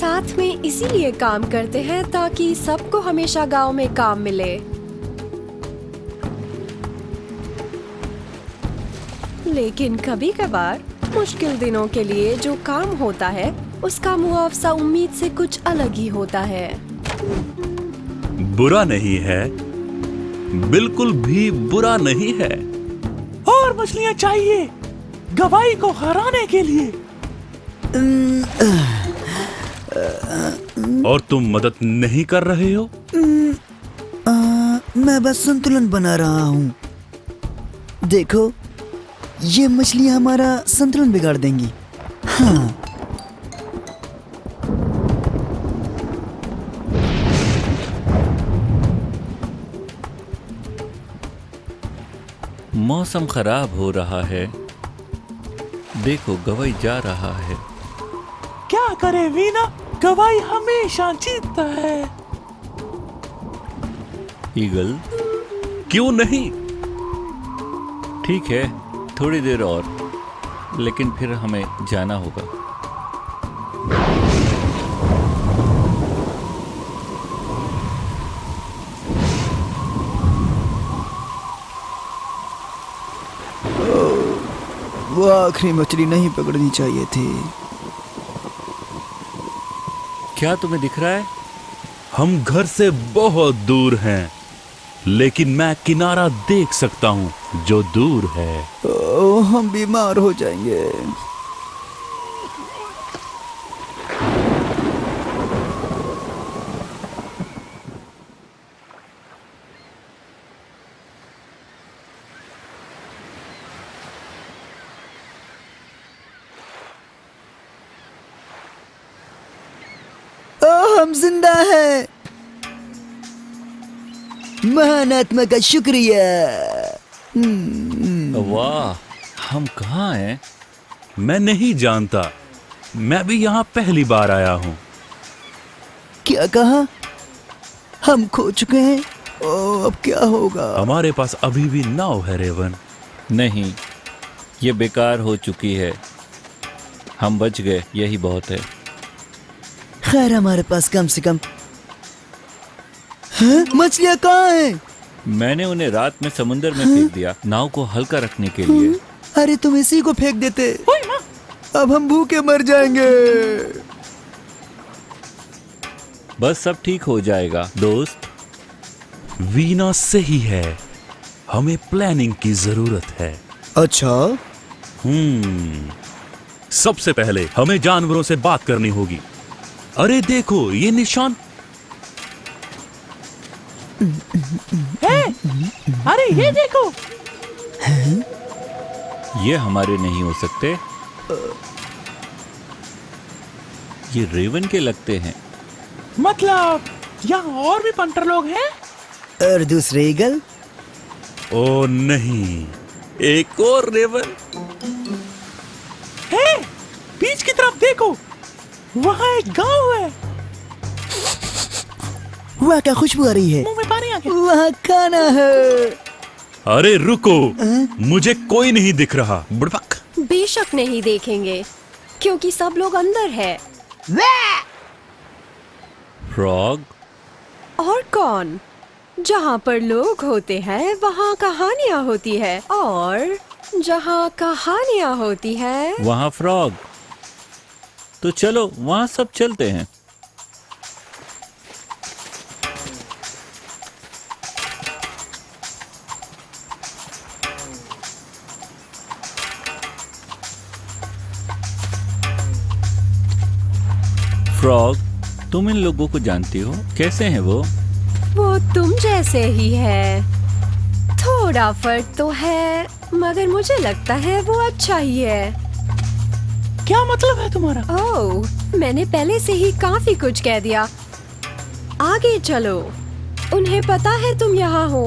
साथ में इसीलिए काम करते हैं ताकि सबको हमेशा गांव में काम मिले। लेकिन कभी कभार मुश्किल दिनों के लिए जो काम होता है उसका मुआवजा उम्मीद से कुछ अलग ही होता है। बुरा नहीं है, बिल्कुल भी बुरा नहीं है। और मछलियाँ चाहिए गवाई को हराने के लिए। और तुम मदद नहीं कर रहे हो? मैं बस संतुलन बना रहा हूँ। देखो, ये मछलियाँ हमारा संतुलन बिगाड़ देंगी। हाँ। मौसम खराब हो रहा है। देखो, गवाई जा रहा है। क्या करे वीना, गवाई हमेशा जीतता है। ईगल, क्यों नहीं? ठीक है, थोड़ी देर और, लेकिन फिर हमें जाना होगा। वो आखिरी मछली नहीं पकड़नी चाहिए थी। क्या तुम्हें दिख रहा है? हम घर से बहुत दूर हैं, लेकिन मैं किनारा देख सकता हूँ जो दूर है। हम बीमार हो जाएंगे। हम जिंदा हैं। महान आत्मा का शुक्रिया। वाह, हम कहाँ हैं? मैं नहीं जानता, मैं भी यहाँ पहली बार आया हूँ। क्या कहा? हम खो चुके हैं। अब क्या होगा? हमारे पास अभी भी नाव है रेवन। नहीं, ये बेकार हो चुकी है। हम बच गए, यही बहुत है। खैर, हमारे पास कम से कम। हाँ? मछलियाँ कहाँ हैं? मैंने उन्हें रात में समुद्र में फेंक दिया, नाव को हल्का रखने के लिए। अरे तुम इसी को फेंक देते। अब हम भूखे मर जाएंगे। बस सब ठीक हो जाएगा दोस्त। वीना सही है, हमें प्लानिंग की जरूरत है। अच्छा, सबसे पहले हमें जानवरों से बात करनी होगी। अरे देखो, ये निशान। अरे ये देखो। ये हमारे नहीं हो सकते। ये रेवन के लगते हैं। मतलब यहाँ और भी पंटर लोग हैं? और दूसरे ईगल? ओ नहीं, एक और रेवन। हे, बीच की तरफ देखो, वहाँ एक गांव है। वहाँ क्या खुशबू आ रही है? मुंह में पानी आ गया। वहाँ खाना है। अरे रुको, मुझे कोई नहीं दिख रहा। बुड़बक। बेशक नहीं देखेंगे, क्योंकि सब लोग अंदर है। फ्रॉग? और कौन? जहाँ पर लोग होते हैं वहाँ कहानियाँ होती है, और जहाँ कहानियाँ होती है वहाँ फ्रॉग। तो चलो वहाँ सब चलते हैं। फ्रॉग, तुम इन लोगों को जानती हो? कैसे हैं वो? वो तुम जैसे ही है। थोड़ा फर्क तो है, मगर मुझे लगता है वो अच्छा ही है। क्या मतलब है तुम्हारा? ओह, मैंने पहले से ही काफी कुछ कह दिया। आगे चलो। उन्हें पता है तुम यहाँ हो।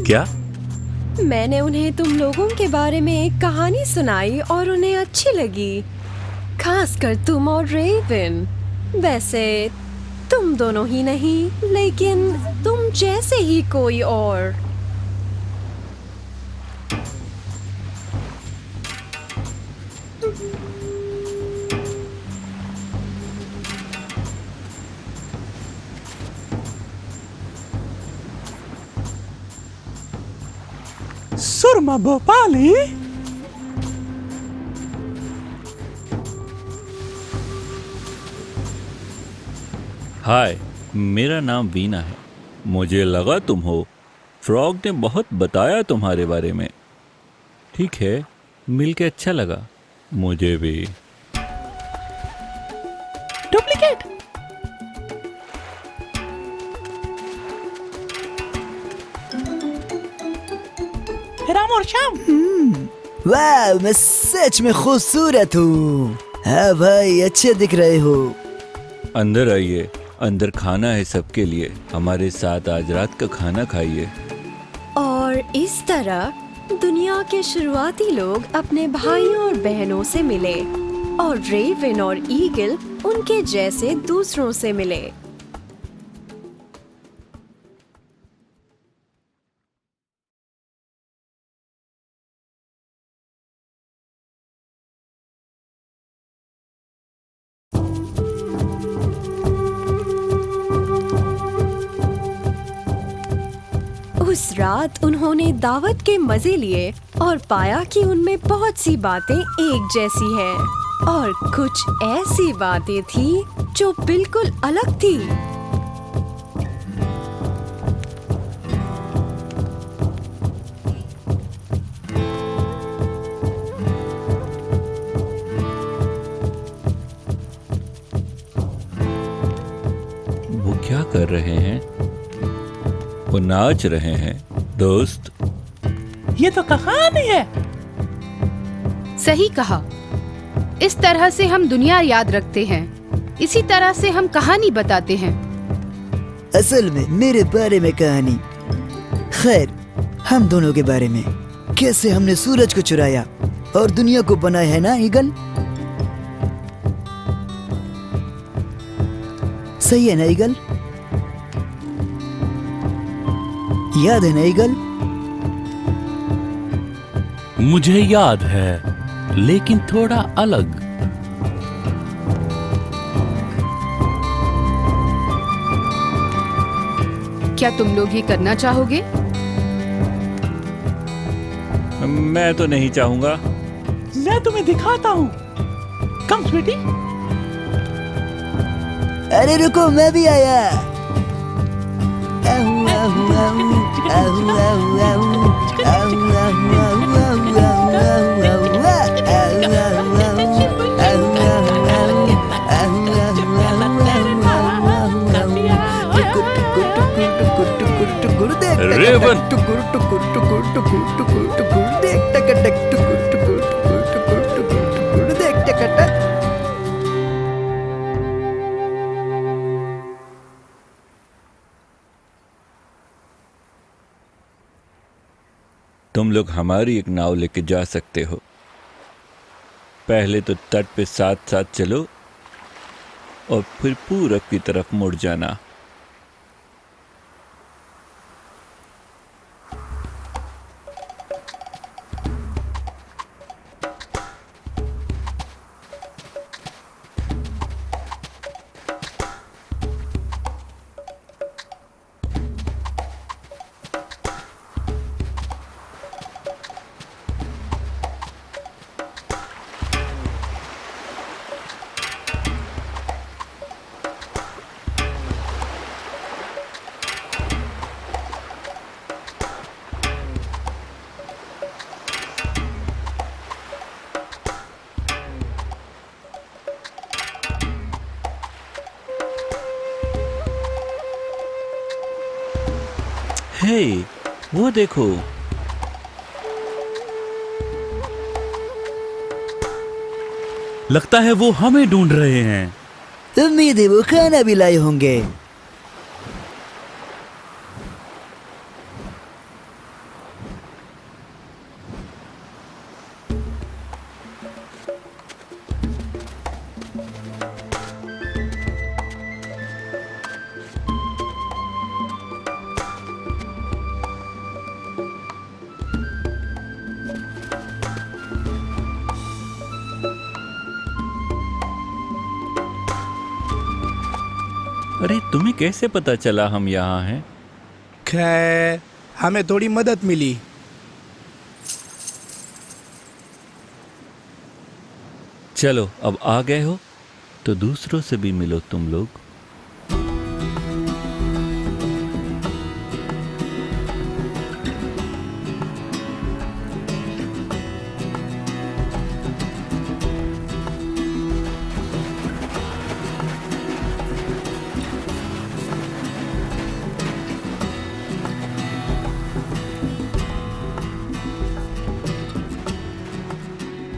क्या? मैंने उन्हें तुम लोगों के बारे में एक कहानी सुनाई और उन्हें अच्छी लगी, खासकर तुम और रेवन। वैसे तुम दोनों ही नहीं, लेकिन तुम जैसे ही कोई और। सुरमा भोपाली। हाय, मेरा नाम वीना है। मुझे लगा तुम हो। फ्रॉग ने बहुत बताया तुम्हारे बारे में। ठीक है, मिलके अच्छा लगा। मुझे भी। डुप्लीकेट। राम और श्याम। वाह, मैं सच में खूबसूरत हूँ। हाँ भाई, अच्छे दिख रहे हो। अंदर आइए, अंदर खाना है सबके लिए। हमारे साथ आज रात का खाना खाइए। और इस तरह दुनिया के शुरुआती लोग अपने भाइयों और बहनों से मिले और रेवन और ईगल उनके जैसे दूसरों से मिले। उस रात उन्होंने दावत के मजे लिए और पाया कि उनमें बहुत सी बातें एक जैसी हैं और कुछ ऐसी बातें थी जो बिल्कुल अलग थी। वो क्या कर रहे हैं? वो नाच रहे हैं। दोस्त, ये तो कहानी है। सही कहा। इस तरह से हम दुनिया याद रखते हैं। इसी तरह से हम कहानी बताते हैं। असल में मेरे बारे में कहानी। खैर, हम दोनों के बारे में। कैसे हमने सूरज को चुराया और दुनिया को बनाया, है ना ईगल? सही है ना ईगल? याद है ना ईगल? मुझे याद है, लेकिन थोड़ा अलग। क्या तुम लोग ये करना चाहोगे? मैं तो नहीं चाहूंगा। मैं तुम्हें दिखाता हूँ। कम स्वीटी। अरे रुको, मैं भी आया। आहू, आहू, आहू, आहू, आहू, आहू, आहू, आहू, आहू, आहू, आहू, आहू, रेवन। तुम लोग हमारी एक नाव लेके जा सकते हो। पहले तो तट पे साथ साथ चलो और फिर पूरब की तरफ मुड़ जाना। हे, वो देखो। लगता है वो हमें ढूंढ रहे हैं। उम्मीद है वो खाना भी लाए होंगे। अरे, तुम्हें कैसे पता चला हम यहाँ हैं? खैर, हमें थोड़ी मदद मिली। चलो अब आ गए हो तो दूसरों से भी मिलो तुम लोग।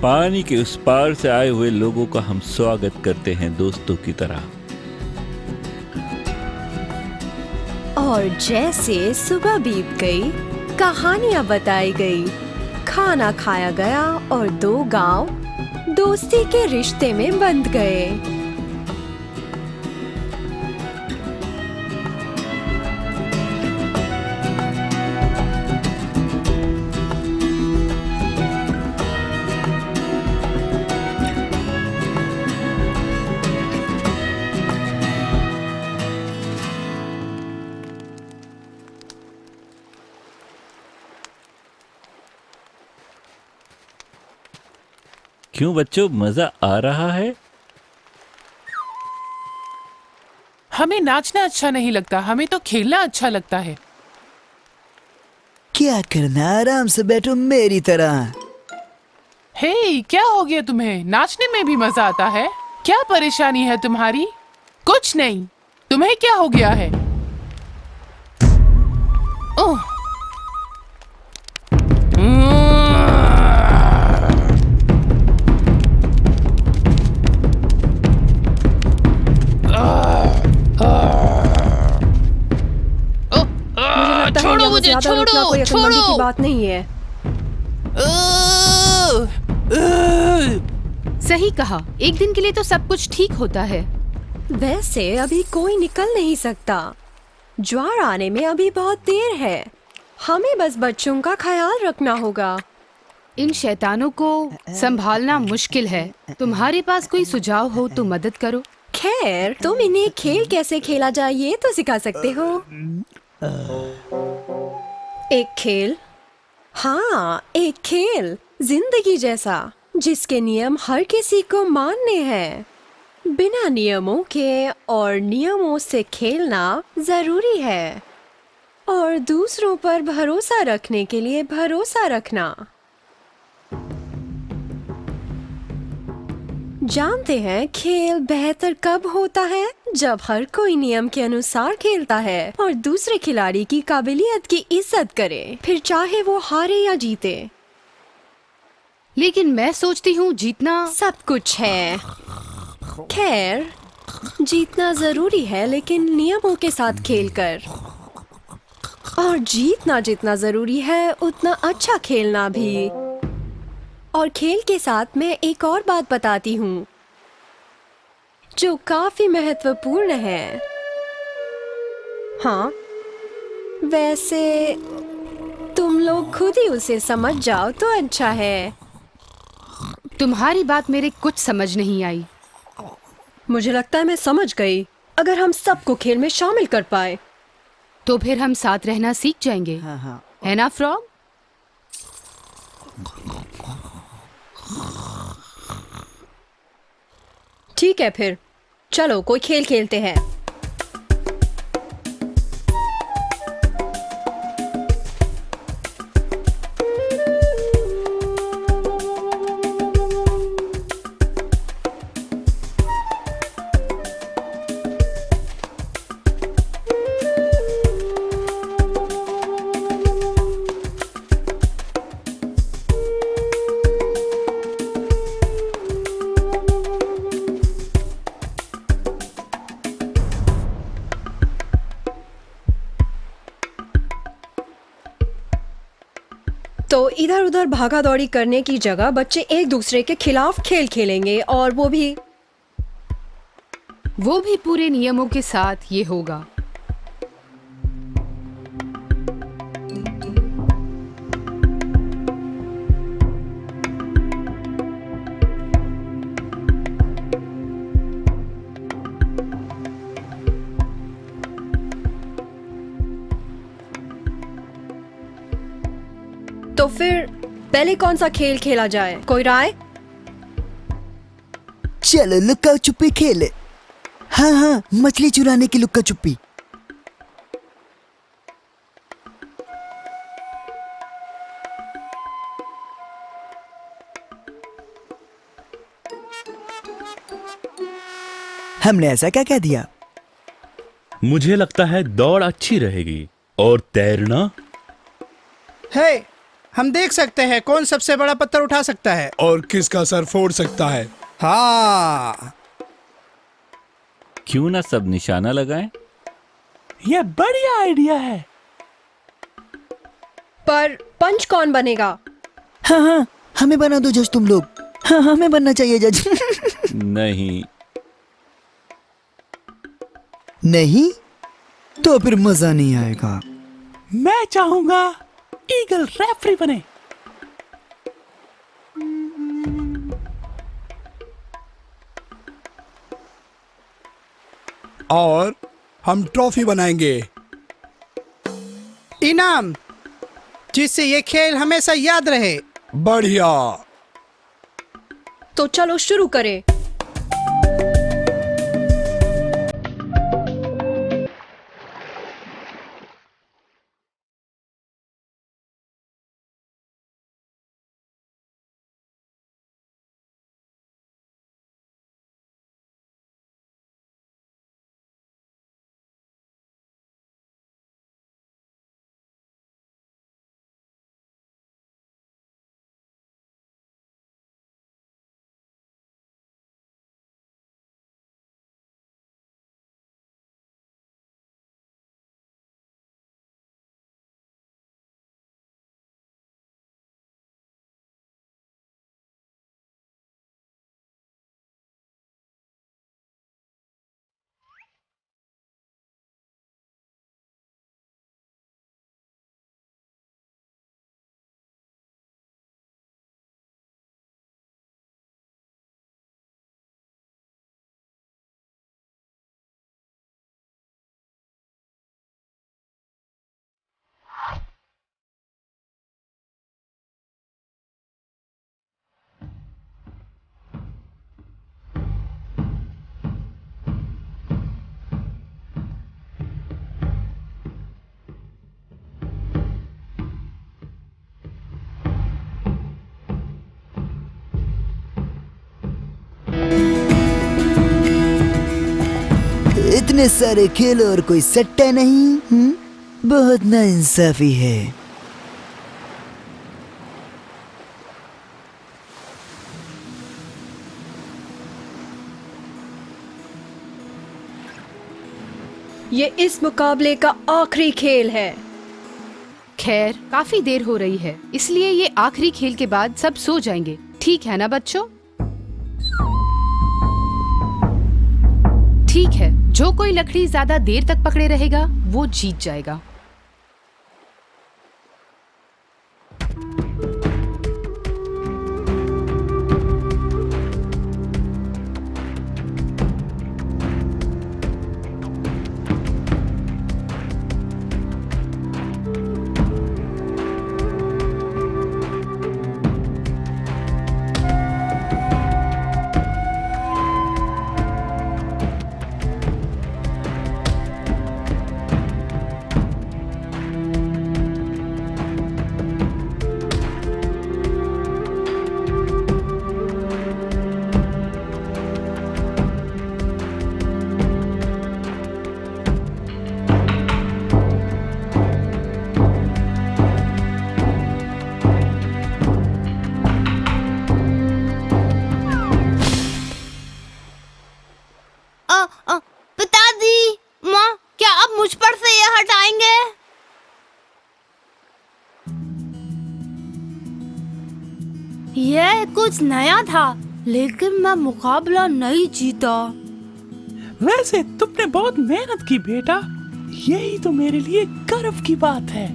पानी के उस पार से आए हुए लोगों का हम स्वागत करते हैं दोस्तों की तरह। और जैसे सुबह बीत गई, कहानियां बताई गई, खाना खाया गया और दो गांव दोस्ती के रिश्ते में बंध गए। क्यों बच्चों, मजा आ रहा है? हमें नाचना अच्छा नहीं लगता, हमें तो खेलना अच्छा लगता है। क्या करना, आराम से बैठो मेरी तरह। हे, क्या हो गया तुम्हें? नाचने में भी मजा आता है? क्या परेशानी है तुम्हारी? कुछ नहीं। तुम्हें क्या हो गया है? ओह, छोड़ो मुझे, छोड़ो, कोई अक्लमंदी की बात नहीं है। सही कहा, एक दिन के लिए तो सब कुछ ठीक होता है। वैसे अभी कोई निकल नहीं सकता। ज्वार आने में अभी बहुत देर है। हमें बस बच्चों का ख्याल रखना होगा। इन शैतानों को संभालना मुश्किल है। तुम्हारे पास कोई सुझाव हो तो मदद करो। खैर, तुम इन्हें खेल कैसे खेला जाए ये तो सिखा सकते हो। एक खेल, हाँ एक खेल, जिंदगी जैसा, जिसके नियम हर किसी को मानने हैं। बिना नियमों के और नियमों से खेलना जरूरी है, और दूसरों पर भरोसा रखने के लिए भरोसा रखना। जानते हैं खेल बेहतर कब होता है? जब हर कोई नियम के अनुसार खेलता है और दूसरे खिलाड़ी की काबिलियत की इज्जत करे, फिर चाहे वो हारे या जीते। लेकिन मैं सोचती हूँ जीतना सब कुछ है। खैर, जीतना जरूरी है, लेकिन नियमों के साथ खेलकर। और जीतना जितना जरूरी है उतना अच्छा खेलना भी। और खेल के साथ मैं एक और बात बताती हूँ जो काफी महत्वपूर्ण है। हाँ, वैसे तुम लोग खुद ही उसे समझ जाओ तो अच्छा है। तुम्हारी बात मेरे कुछ समझ नहीं आई। मुझे लगता है मैं समझ गई। अगर हम सबको खेल में शामिल कर पाए तो फिर हम साथ रहना सीख जाएंगे। हाँ हाँ। है ना फ्रॉग? ठीक है, फिर चलो कोई खेल खेलते हैं। तो इधर उधर भागा दौड़ी करने की जगह बच्चे एक दूसरे के खिलाफ खेल खेलेंगे, और वो भी पूरे नियमों के साथ ये होगा। तो फिर पहले कौन सा खेल खेला जाए? कोई राय? चलो लुक्का छुपी खेले। हाँ हाँ, मछली चुराने की लुक्का छुपी। हमने ऐसा क्या कह दिया? मुझे लगता है दौड़ अच्छी रहेगी और तैरना। है, हम देख सकते हैं कौन सबसे बड़ा पत्थर उठा सकता है और किसका सर फोड़ सकता है। हाँ, क्यों ना सब निशाना लगाएं? ये बढ़िया आइडिया है। पर पंच कौन बनेगा? हाँ हाँ, हमें बना दो जज तुम लोग। हाँ, हमें बनना चाहिए जज। नहीं, नहीं तो फिर मजा नहीं आएगा। मैं चाहूंगा ईगल रेफरी बने। और हम ट्रॉफी बनाएंगे, इनाम, जिससे ये खेल हमेशा याद रहे। बढ़िया। तो चलो शुरू करें। इतने सारे खेल और कोई सट्टा नहीं। बहुत नाइंसाफी है। ये इस मुकाबले का आखिरी खेल है। खैर, काफी देर हो रही है, इसलिए ये आखिरी खेल के बाद सब सो जाएंगे। ठीक है ना बच्चों? ठीक है, जो कोई लकड़ी ज्यादा देर तक पकड़े रहेगा वो जीत जाएगा। पिताजी, माँ, क्या आप मुझ पर से ये हटाएंगे? यह कुछ नया था, लेकिन मैं मुकाबला नहीं जीता। वैसे तुमने बहुत मेहनत की बेटा, यही तो मेरे लिए गर्व की बात है।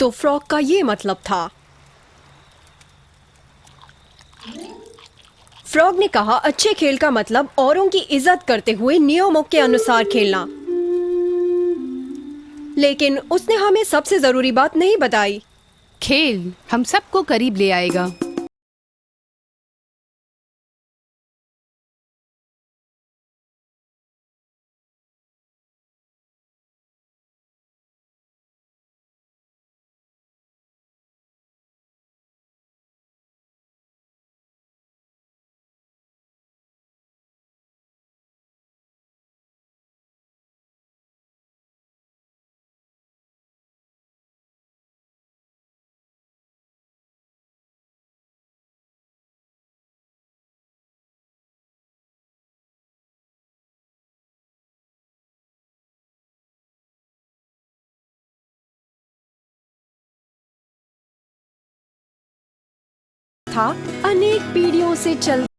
तो फ्रॉग का ये मतलब था। फ्रॉग ने कहा अच्छे खेल का मतलब औरों की इज्जत करते हुए नियमों के अनुसार खेलना। लेकिन उसने हमें सबसे जरूरी बात नहीं बताई। खेल हम सबको करीब ले आएगा। था अनेक पीढ़ियों से चल